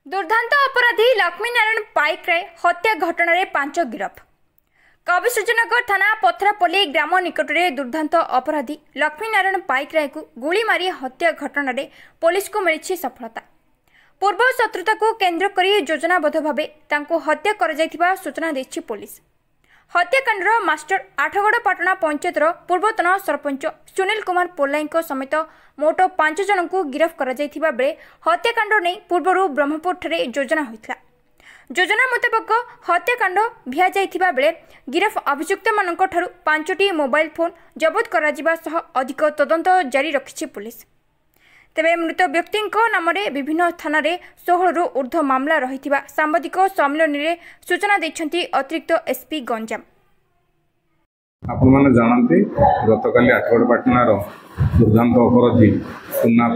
दुर्दांत अपराधी लक्ष्मीनारायण पाइक हत्या घटना 5 गिरफ। कविसूर्यनगर थाना पथरापल्ली ग्राम निकट में दुर्दांत अपराधी लक्ष्मीनारायण पाइक राय को गुली मारी हत्या घटना पुलिस को मिली सफलता। पूर्व शत्रुता को केन्द्र कर योजनाबद्ध भाव हत्या कर सूचना देछि पुलिस। हत्याकांडर मास्टर आठगड़पाटना पंचायतर पूर्वतन सरपंच सुनील कुमार पोल्लाई समेत मोट 5 जन को गिरफ कर हत्याकांड नहीं पूर्व ब्रह्मपुर योजना होता। योजना मुताबक हत्याकांड भिया जाइथिबा बेले गिरफ अभियुक्त मानक ठारू 5टी मोबाइल फोन जबत करा अधिक तदंत जारी रखिछि पुलिस। तेबे मृत व्यक्ति नाम विभिन्न थाना 16 रु ऊर्ध्व मामला रही सांबादिक सम्मेलन में सूचना देछंती अतिरिक्त एसपी गंजाम। आपण माने जानते गतकाली आठगड़पाटनार दुर्दांत अपराधी पुना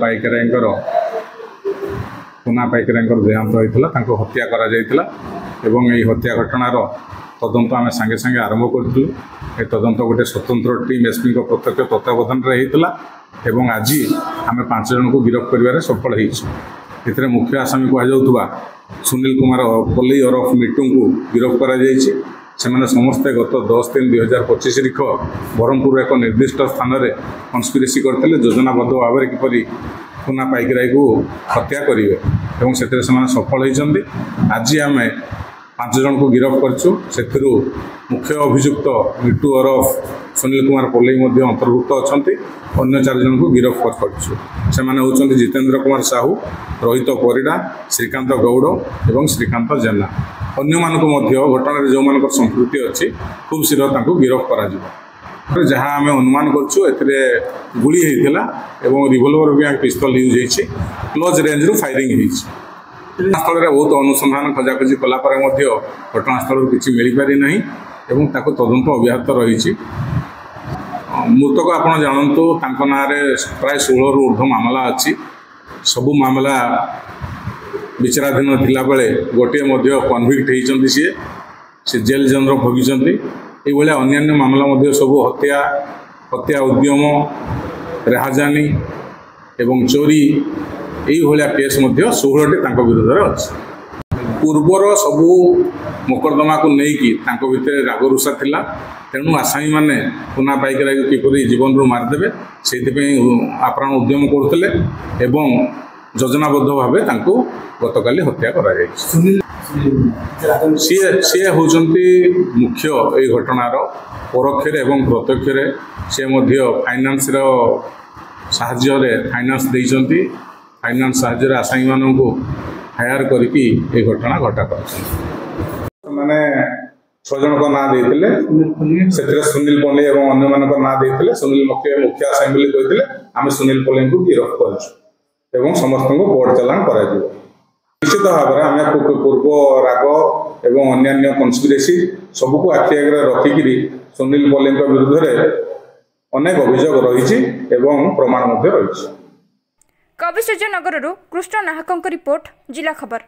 पाइकरांकर देहांत होता हत्या करा जायतिला एवं यही हत्या घटनार तदंत आम सांगे सांगे आरंभ करूँ। ये तदंत गोटे स्वतंत्र टीम एसपी प्रत्यक्ष तत्वावधान होता एवं आज आम 5 जन को गिरफ्त कर सफल होते। मुख्य आसामी कहुवा सुनील कुमार पोल्लाई ओरफ मिटू को गिरफ्त कर समस्ते गत 10/3/2025 तारीख ब्रह्मपुर एक निर्दिष्ट स्थान में कन्स्पिरेसी करते योजनाबद्ध भाव में किपरि पुना पाइकराय को हत्या करेंगे और से सफल होती। आज आम 5 जन को गिरफ्त करूँ। मुख्य अभियुक्त मिटू ओरफ सुनील कुमार पोल्लाई अंतर्भुक्त अच्छा अन्य 4 जन को गिरफ्त कर जितेंद्र कुमार साहू, रोहित परिड़ा, श्रीकांत गौड़ और श्रीकांत जेना। अन्य घटना जो मान संस्कृति अच्छी खूब शीघ्र गिरफ्त कर जहाँ आम अनुमान करें गुली होता और रिवल्वर भी पिस्तल यूज क्लोज रेंज रू फायरिंग घटनास्थल में बहुत अनुसंधान खोजाखोजी कलापर घटनास्थल किसी मिल पारि ना और तदंत अब्याहत रही। मृतक आप जानतु ना प्राय 16 रु ऊर्ध्व मामला अच्छी। सबू मामला विचाराधीन थिला बेले गोटे कन्विक्ट होती सी जेल जंद्र भोगी। ये अन्य मामला सब हत्या उद्यम रेहाजानी एवं चोरी यही केस 16टी विरुद्ध अच्छी। पूर्वर सबू मोकदमा को लेकिन भितर रागरुषा थिला तेणु आसामी मैंने पुना पाइकराय को किपरि जीवन रू मारिदेवे से आप्राण उद्यम करते योजनाबद्ध भाव गतकाली हत्या कर सी होती मुख्य ये घटनार परोक्ष एवं प्रत्यक्ष से फाइनान्स साहाय्य फाइनान्स देइचंती। फाइनान्स साहाय्य आसामी मान को हायर करके ये घटना घटा कर माने 6 जन का ना देते सुनील पोल्लाई और अन्य मान ना देते। सुनील मुख्य आसामी कहते आम सुनील पोल्लाई को गिरफ्त कर समस्त को कोर्ट चालान कर निश्चित भाव में आम पूर्व राग एवं अन्य कन्स्पिरेसी सबको आखि आगे रखिकी सुनील पोल्लाई विरुद्ध अनेक अभियोग रही प्रमाण रही। कविसूर्यनगर कृष्ण नाहक रिपोर्ट जिला खबर।